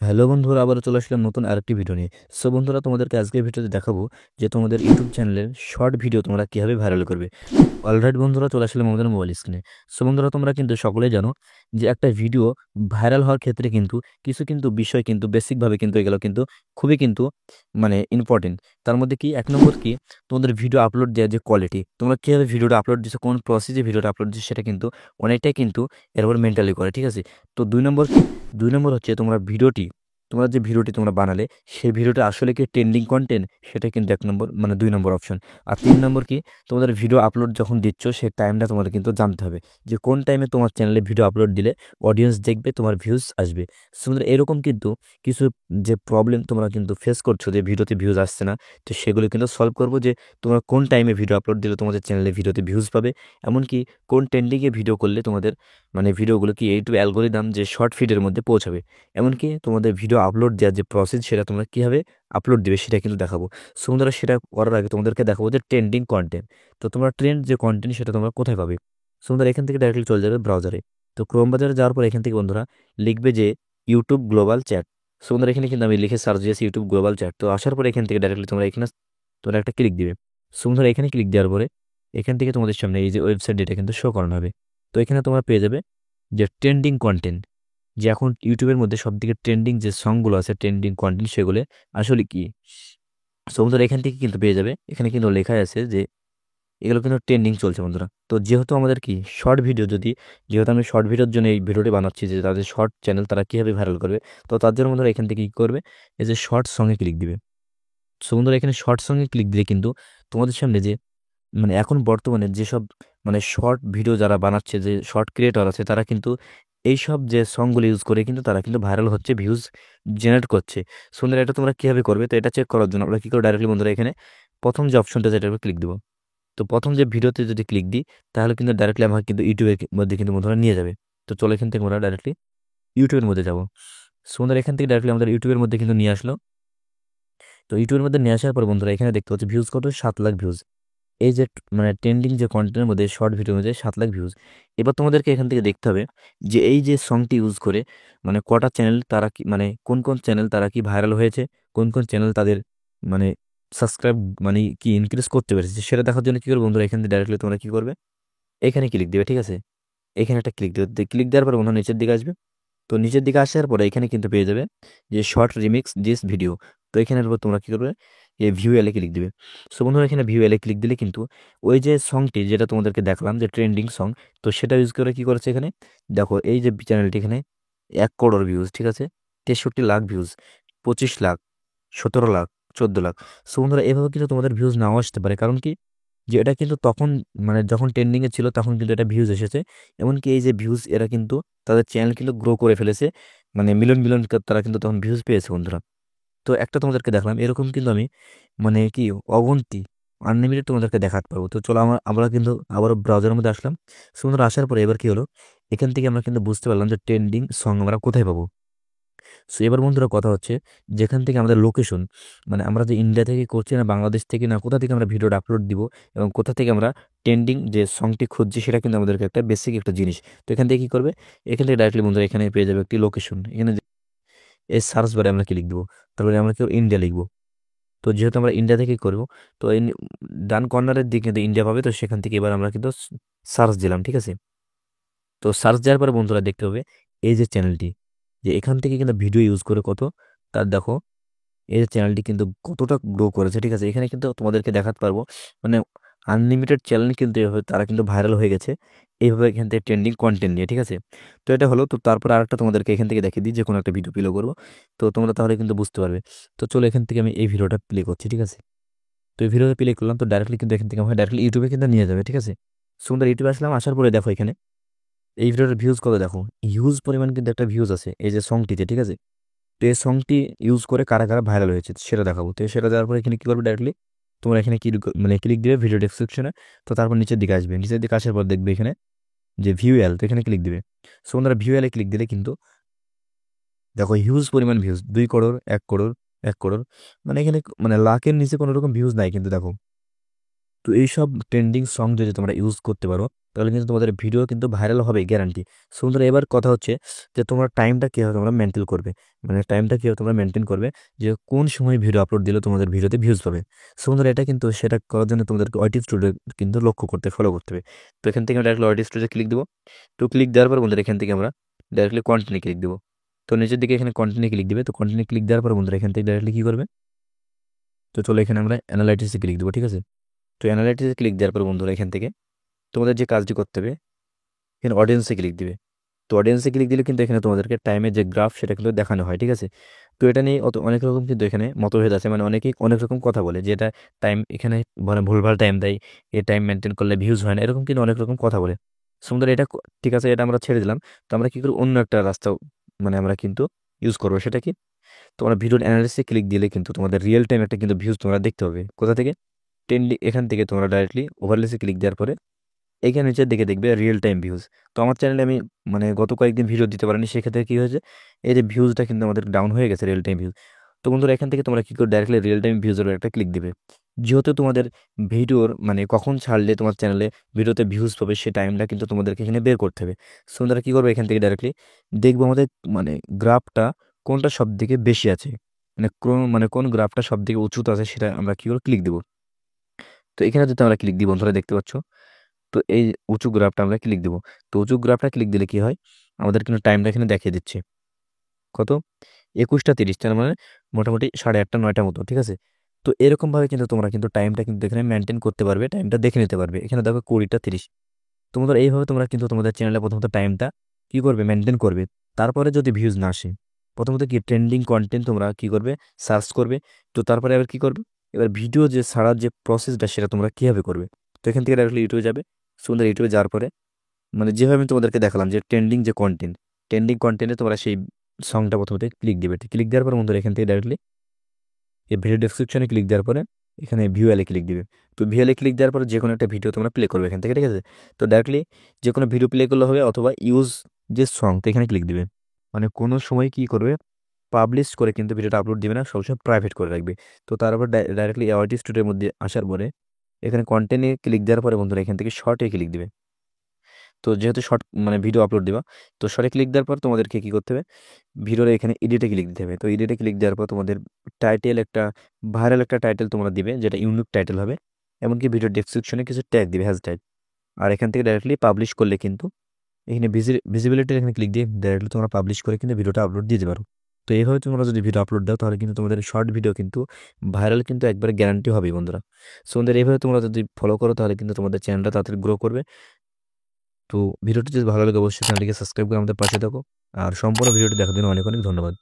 Hello বন্ধুরা, আবারও চলে আসলাম নতুন আরেকটি ভিডিও নিয়ে। সো বন্ধুরা, তোমাদেরকে আজকের ভিডিওতে দেখাবো যে তোমাদের ইউটিউব চ্যানেলের শর্ট ভিডিও তোমরা কীভাবে ভাইরাল করবে। অলরাইট বন্ধুরা, চলে আসলাম আমাদের মোবাইল স্ক্রিনে। সো বন্ধুরা, তোমরা কিন্তু সকলেই জানো যে একটা ভিডিও ভাইরাল হওয়ার ক্ষেত্রে কিন্তু কিছু কিন্তু বিষয় কিন্তু বেসিকভাবে কিন্তু এগুলো কিন্তু খুবই কিন্তু মানে ইম্পর্টেন্ট। তার মধ্যে কি এক নম্বর কি, তোমাদের ভিডিও আপলোড দেওয়ার যে কোয়ালিটি, তোমরা কীভাবে ভিডিওটা আপলোড দিচ্ছ, কোন প্রসেসে ভিডিওটা আপলোড দিচ্ছ, সেটা কিন্তু অনেকটাই কিন্তু এর উপর মেন্টালি করে, ঠিক আছে। তো দুই নম্বর কি, দুই নম্বর হচ্ছে তোমরা যে ভিডিওটি তোমরা বানালে সেই ভিডিওটা আসলে কি ট্রেন্ডিং কন্টেন্ট, সেটা কিন্তু এক নম্বর মানে দুই নম্বর অপশন। আর তিন নম্বর কি, তোমাদের ভিডিও আপলোড যখন দিচ্ছ সেই টাইমটা তোমাদের কিন্তু জানতে হবে যে কোন টাইমে তোমার চ্যানেলে ভিডিও আপলোড দিলে অডিয়েন্স দেখবে, তোমার ভিউজ আসবে। সো তোমরা এরকম কিন্তু কিছু যে প্রবলেম তোমরা কিন্তু ফেস করছো যে ভিডিওতে ভিউজ আসছে না, তো সেগুলো কিন্তু সলভ করবো যে তোমরা কোন টাইমে ভিডিও আপলোড দিলে তোমাদের চ্যানেলে ভিডিওতে ভিউজ পাবে, এমনকি কোন ট্রেন্ডিংয়ে ভিডিও করলে তোমাদের মানে ভিডিওগুলো কি ইউটিউব অ্যালগোরিদম যে শর্ট ফিডের মধ্যে পৌঁছাবে, এমনকি তোমাদের ভিডিও আপলোড দেওয়ার যে প্রসেস সেটা তোমরা কীভাবে আপলোড দেবে সেটা কিন্তু দেখাবো। সো বন্ধুরা, সেটা করার আগে তোমাদেরকে দেখাবো যে ট্রেন্ডিং কন্টেন্ট। তো তোমরা ট্রেন্ড যে কন্টেন্ট সেটা তোমরা কোথায় পাবে। সো বন্ধুরা, এখান থেকে ডাইরেক্টলি চলে যাবে ব্রাউজারে। তো ক্রোম বাজারে যাওয়ার পর এখান থেকে বন্ধুরা লিখবে যে ইউটিউব গ্লোবাল চ্যাট। সো বন্ধুরা, এখানে কিন্তু আমি লিখে সার্চ দিয়েছি ইউটিউব গ্লোবাল চ্যাট। তো আসার পরে এখান থেকে ডাইরেক্টলি তোমরা একটা ক্লিক দিবে। সো বন্ধুরা, এখানে ক্লিক দেওয়ার পরে এখান থেকে তোমাদের সামনে এই যে ওয়েবসাইট এটা কিন্তু শো করানো হবে। তো এখানে তোমরা পেয়ে যাবে যে ট্রেন্ডিং কন্টেন্ট, যে এখন ইউটিউবের মধ্যে সবথেকে ট্রেন্ডিং যে সংগুলো আছে, ট্রেন্ডিং কন্টেন্ট, সেগুলো আসলে কি। সো বন্ধুরা, এখান থেকে কিন্তু পেয়ে যাবে, এখানে কিন্তু লেখা আছে যে এগুলো কিন্তু ট্রেন্ডিং চলছে বন্ধুরা। তো যেহেতু আমাদের কি শর্ট ভিডিও, যেহেতু আমি শর্ট ভিডিওর জন্য এই ভিডিওটি বানাচ্ছি যে তাদের শর্ট চ্যানেল তারা কীভাবে ভাইরাল করবে, তো তার জন্য বন্ধুরা এখান থেকে কী করবে, এই যে শর্ট সঙ্গে ক্লিক দিবে। সো বন্ধুরা, এখানে শর্ট সঙ্গে ক্লিক দিলে কিন্তু তোমাদের সামনে যে মানে এখন বর্তমানে যেসব মানে শর্ট ভিডিও যারা বানাচ্ছে, যে শর্ট ক্রিয়েটর আছে, তারা কিন্তু এইসব যে সংগুলো ইউজ করে কিন্তু তারা কিন্তু ভাইরাল হচ্ছে, ভিউজ জেনারেট করছে। সুন্দর, এটা তোমরা কীভাবে করবে, তো এটা চেক করার জন্য আমরা কী করে ডাইরেক্টলি বন্ধুরা এখানে প্রথম যে অপশনটা যেটা ক্লিক দেবো। তো প্রথম যে ভিডিওতে যদি ক্লিক দিই তাহলে কিন্তু ডাইরেক্টলি আমাকে কিন্তু ইউটিউবের মধ্যে কিন্তু বন্ধুরা নিয়ে যাবে। তো চলো, এখান থেকে আমরা ডাইরেক্টলি ইউটিউবের মধ্যে যাবো। সুন্দর, এখান থেকে ডাইরেক্টলি আমাদের ইউটিউবের মধ্যে কিন্তু নিয়ে আসলো। তো ইউটিউবের মধ্যে নিয়ে আসার পর বন্ধুরা এখানে দেখতে পাচ্ছি ভিউজ কত, 7 লাখ ভিউজ। এই যে মানে ট্রেন্ডিং যে কন্টেন্টের মধ্যে শর্ট ভিডিওর মধ্যে 7 লাখ ভিউজ। এবার তোমাদেরকে এখান থেকে দেখতে হবে যে এই যে সংটি ইউজ করে মানে কটা চ্যানেল তারা কি মানে কোন কোন চ্যানেল তারা কি ভাইরাল হয়েছে, কোন কোন চ্যানেল তাদের মানে সাবস্ক্রাইব মানে কি ইনক্রিজ করতে পেরেছে, সেটা দেখার জন্য কি করবে বন্ধুরা, এখান থেকে ডাইরেক্টলি তোমরা কি করবে, এখানে ক্লিক দিবে, ঠিক আছে। এখানে একটা ক্লিক দেবে, ক্লিক দেওয়ার পর বন্ধুরা নিচের দিকে আসবে। তো নিচের দিকে আসার পরে এখানে কিন্তু পেয়ে যাবে যে শর্ট রিমিক্স দিস ভিডিও। তো এখানের উপর তোমরা কি করবে, এই ভিউ এলে ক্লিক দিবে। সো বন্ধুরা, এখানে ভিউ এলে ক্লিক দিলে কিন্তু ওই যে সংটি যেটা তোমাদেরকে দেখলাম যে ট্রেন্ডিং সং, তো সেটা ইউজ করে কি করেছে এখানে, দেখো এই যে চ্যানেলটি এখানে 1 করোড় ভিউজ, ঠিক আছে, 63 লাখ ভিউজ, 25 লাখ, 17 লাখ, 14 লাখ। সো বন্ধুরা, এভাবে কিন্তু তোমাদের ভিউজ নাও আসতে পারে, কারণ কি যে এটা কিন্তু তখন মানে যখন ট্রেন্ডিংয়ে ছিল তখন কিন্তু এটা ভিউজ এসেছে। এমনকি এই যে ভিউজ এরা কিন্তু তাদের চ্যানেল কিন্তু গ্রো করে ফেলেছে, মানে মিলিয়ন মিলিয়ন তারা কিন্তু তখন ভিউজ পেয়েছে বন্ধুরা। তো একটা তোমাদেরকে দেখলাম, এরকম কিন্তু আমি মানে কি অগন্তি আনলিমিটেড তোমাদেরকে দেখাতে পারবো। তো চলো আমরা কিন্তু আবারও ব্রাউজারের মধ্যে আসলাম। সুন্দর, আসার পরে এবার কি হলো, এখান থেকে আমরা কিন্তু বুঝতে পারলাম যে ট্রেন্ডিং সং আমরা কোথায় পাবো। সো এবার বন্ধুরা কথা হচ্ছে, যেখান থেকে আমাদের লোকেশন মানে আমরা যে ইন্ডিয়া থেকে করছি না বাংলাদেশ থেকে না, কোথা থেকে আমরা ভিডিওটা আপলোড দিব এবং কোথা থেকে আমরা ট্রেন্ডিং যে সংটি খুঁজছি, সেটা কিন্তু আমাদেরকে একটা বেসিক একটা জিনিস। তো এখান থেকে কি করবে, এখান থেকে ডাইরেক্টলি বন্ধুরা এখানে পেয়ে যাবে একটি লোকেশন। এখানে এই সার্চ বারে আমরা কি লিখবো, তারপরে আমরা কি ইন্ডিয়া লিখবো। তো যেহেতু আমরা ইন্ডিয়া থেকে করবো, তো এই ডান কর্নারের দিকে কিন্তু ইন্ডিয়া পাবে। তো সেখান থেকে এবার আমরা কিন্তু সার্চ দিলাম, ঠিক আছে। তো সার্চ দেওয়ার পরে বন্ধুরা দেখতে হবে এই যে চ্যানেলটি, যে এখান থেকে কিন্তু ভিডিও ইউজ করে কত তার দেখো এই চ্যানেলটি কিন্তু কতটা গ্রো করেছে, ঠিক আছে। এখানে কিন্তু তোমাদেরকে দেখাতে পারবো মানে আনলিমিটেড চ্যানেল কিন্তু এভাবে তারা কিন্তু ভাইরাল হয়ে গেছে এইভাবে এখান থেকে ট্রেন্ডিং কন্টেন্ট নিয়ে, ঠিক আছে। তো এটা হলো। তো তারপর আরেকটা তোমাদেরকে এখান থেকে দেখিয়ে দিই, যে কোনো একটা ভিডিও প্লে করবো, তো তোমরা তাহলে কিন্তু বুঝতে পারবে। তো চলো, এখান থেকে আমি এই ভিডিওটা প্লে করছি, ঠিক আছে। তো এই ভিডিওটা প্লে করলাম, তো ডাইরেক্টলি কিন্তু এখান থেকে আমার ডাইরেক্টলি ইউটিউবে কিন্তু নিয়ে যাবে, ঠিক আছে। সুন্দর, ইউটিউবে আসলাম, আসার পরে দেখো এখানে এই ভিডিওটার ভিউজ কত, দেখো হিউজ পরিমাণ কিন্তু একটা ভিউজ আছে এই যে সংটিতে, ঠিক আছে। তো এই সংটি ইউজ করে কারা কারা ভাইরাল হয়েছে সেটা দেখাবো। তো সেটা দেওয়ার পরে এখানে কি করবে, ডাইরেক্টলি তোমরা এখানে কি মানে ক্লিক দিবে ভিডিও ডেসক্রিপশনে। তো তারপর নিচের দিকে আসবে, নিচের দিকে আসার পর দেখবে এখানে যে ভিউ এল, তো এখানে ক্লিক দিবে। সো ওনারা ভিউ এলে ক্লিক দিলে কিন্তু দেখো হিউজ পরিমাণ ভিউজ, 2 করোড়, 1 করোড়, 1 করোড়, মানে এখানে মানে লাখের নিচে কোনো রকম ভিউজ নাই কিন্তু দেখো। তো এইসব ট্রেন্ডিং সং যদি তোমরা ইউজ করতে পারো তাহলে কিন্তু তোমাদের ভিডিও কিন্তু ভাইরাল হবে গ্যারান্টি। সো বন্ধুরা এবার কথা হচ্ছে যে তোমরা টাইমটা কীভাবে তোমরা মেনটেন করবে, মানে টাইমটা কীভাবে তোমরা মেনটেন করবে, যে কোন সময় ভিডিও আপলোড দিলে তোমাদের ভিডিওতে ভিউজ পাবে। সো বন্ধুরা এটা কিন্তু সেটা করার জন্য তোমাদেরকে ওয়াইটি স্টুডিও কিন্তু লক্ষ্য করতে ফলো করতে হবে। তো এখান থেকে আমরা ডাইরেক্টলি ওয়াইটি স্টুডিও ক্লিক দেবো। তো ক্লিক দেওয়ার পর বন্ধুরা এখান থেকে আমরা ডাইরেক্টলি কন্টিনিউ ক্লিক দেবো। তো নিচের দিকে এখানে কন্টিনিউ ক্লিক দিবে। তো কন্টিনিউ ক্লিক দেওয়ার পর বন্ধুরা এখান থেকে ডাইরেক্টলি কী করবে, তো চলো এখানে আমরা অ্যানালাইটিক্সে ক্লিক দেবো, ঠিক আছে। তো অ্যানালাইটিক্সে ক্লিক দেওয়ার পর বন্ধুরা এখান থেকে তোমাদের যে কাজটি করতে হবে, এখানে অডিয়েন্সে ক্লিক দিবে। তো অডিয়েন্সে ক্লিক দিলে কিন্তু এখানে তোমাদেরকে টাইমের যে গ্রাফ সেটা কিন্তু দেখানো হয়, ঠিক আছে। তো এটা নিয়ে অনেক রকম কিন্তু এখানে মতভেদ আছে, মানে অনেকেই অনেক রকম কথা বলে যে এটা টাইম এখানে মানে ভুলভাল টাইম দেয়, এই টাইম মেনটেন করলে ভিউজ হয় না, এরকম কিন্তু অনেক রকম কথা বলে। সুন্দর এটা ঠিক আছে, এটা আমরা ছেড়ে দিলাম। তো আমরা কি করি, অন্য একটা রাস্তা মানে আমরা কিন্তু ইউজ করবো। সেটা কি, তোমরা ভিডিওর অ্যানালিসিসে ক্লিক দিলে কিন্তু তোমাদের রিয়েল টাইম একটা কিন্তু ভিউজ তোমরা দেখতে হবে। কোথা থেকে, ট্রেন্ডিং, এখান থেকে তোমরা ডাইরেক্টলি ওভারলেসে ক্লিক দেওয়ার পরে এইখানে নিচের দিকে দেখবে রিয়েল টাইম ভিউজ। তো আমার চ্যানেলে আমি মানে গত কয়েকদিন ভিডিও দিতে পারিনি, সেক্ষেত্রে কী হয়েছে, এই যে ভিউজটা কিন্তু আমাদের ডাউন হয়ে গেছে, রিয়েল টাইম ভিউজ। তো বন্ধুরা এখান থেকে তোমরা কী করে ডাইরেক্টলি রিয়েল টাইম ভিউজের একটা ক্লিক দিবে। যেহেতু তোমাদের ভিডিওর মানে কখন ছাড়লে তোমার চ্যানেলে ভিডিওতে ভিউজ পাবে সেই টাইমটা কিন্তু তোমাদেরকে এখানে বের করতে হবে। সো তোমরা কী করবে, এখান থেকে ডাইরেক্টলি দেখবো আমাদের মানে গ্রাফটা কোনটা সব থেকে বেশি আছে, মানে কোন গ্রাফটা সব থেকে উঁচুতে আছে সেটা আমরা কী করে ক্লিক দেবো। তো এখানে যদি আমরা ক্লিক দিই বন্ধুরা দেখতে পাচ্ছ, তো এই উঁচু গ্রাফটা আমরা ক্লিক দেবো। তো উঁচু গ্রাফটা ক্লিক দিলে কি হয়, আমাদের কিন্তু টাইমটা এখানে দেখিয়ে দিচ্ছে কত, 21টা 30, তার মানে মোটামুটি 8:30 9টা মতো, ঠিক আছে। তো এরকমভাবে কিন্তু তোমরা কিন্তু টাইমটা কিন্তু এখানে মেনটেন করতে পারবে, টাইমটা দেখে নিতে পারবে। এখানে দেখো 20টা 30। তোমাদের এইভাবে তোমরা কিন্তু তোমাদের চ্যানেলে প্রথমত টাইমটা কি করবে, মেনটেন করবে। তারপরে যদি ভিউজ না আসে, প্রথমত কি ট্রেন্ডিং কন্টেন্ট তোমরা কি করবে, সার্চ করবে। তো তারপরে আবার কি করবে, এবার ভিডিও যে ছাড়ার যে প্রসেসটা সেটা তোমরা কীভাবে করবে। তো এখান থেকে ডাইরেক্টলি ইউটিউবে যাবে। সুন্দর ইউটিউবে যাওয়ার পরে মানে যেভাবে আমি তোমাদেরকে দেখালাম যে ট্রেন্ডিং যে কন্টেন্ট, ট্রেন্ডিং কন্টেন্টে তোমরা সেই সংটা প্রথমে ক্লিক দিবে। ক্লিক দেওয়ার পর বন্ধুরা এখান থেকে ডাইরেক্টলি এই ভিডিও ডেসক্রিপশনে ক্লিক দেওয়ার পরে এখানে ভিউয়ালে ক্লিক দিবে। তো ভিউয়ালে ক্লিক দেওয়ার পরে যে কোনো একটা ভিডিও তোমরা প্লে করবে এখান থেকে, ঠিক আছে। তো ডাইরেক্টলি যে কোনো ভিডিও প্লে করলে হবে, অথবা ইউজ যে সং তো এখানে ক্লিক দিবে। মানে কোনো সময় কি করবে, পাবলিশ করে কিন্তু ভিডিওটা আপলোড দিবে না, সবসময় প্রাইভেট করে রাখবে। তো তারপর ডাইরেক্টলি অ্যাওয়ার্ড স্টুডিওর মধ্যে আসার পরে এখানে কন্টেন্টে ক্লিক দেওয়ার পরে বন্ধুরা এখান থেকে শর্টে ক্লিক দিবে। তো যেহেতু শর্ট মানে ভিডিও আপলোড দেওয়া, তো শর্টে ক্লিক দেওয়ার পর তোমাদেরকে কী করতে হবে, ভিডিওর এখানে এডিটে ক্লিক দিতে হবে। তো এডিটে ক্লিক দেওয়ার পর তোমাদের টাইটেল একটা ভাইরাল একটা টাইটেল তোমরা দিবে, যেটা ইউনিক টাইটেল হবে। এমনকি ভিডিও ডেসক্রিপশনে কিছু ট্যাগ দিবে, হ্যাশট্যাগ। আর এখান থেকে ডাইরেক্টলি পাবলিশ করলে কিন্তু এখানে ভিজিবিলিটির এখানে ক্লিক দিয়ে ডাইরেক্টলি তোমরা পাবলিশ করে কিন্তু ভিডিওটা আপলোড দিতে পারো। তো এইভাবে তোমরা যদি ভিডিও আপলোড দাও তাহলে কিন্তু তোমাদের শর্ট ভিডিও কিন্তু ভাইরাল কিন্তু একবারে গ্যারান্টি হবে বন্ধুরা। সো বন্ধুরা এইভাবে তোমরা যদি ফলো করো তাহলে কিন্তু তোমাদের চ্যানেলটা তাড়াতাড়ি গ্রো করবে। তো ভিডিওটি যদি ভালো লাগে অবশ্যই চ্যানেলটিকে সাবস্ক্রাইব করে আমাদের পাশে থাকো। আর সম্পূর্ণ ভিডিওটি দেখার জন্য অনেক অনেক ধন্যবাদ।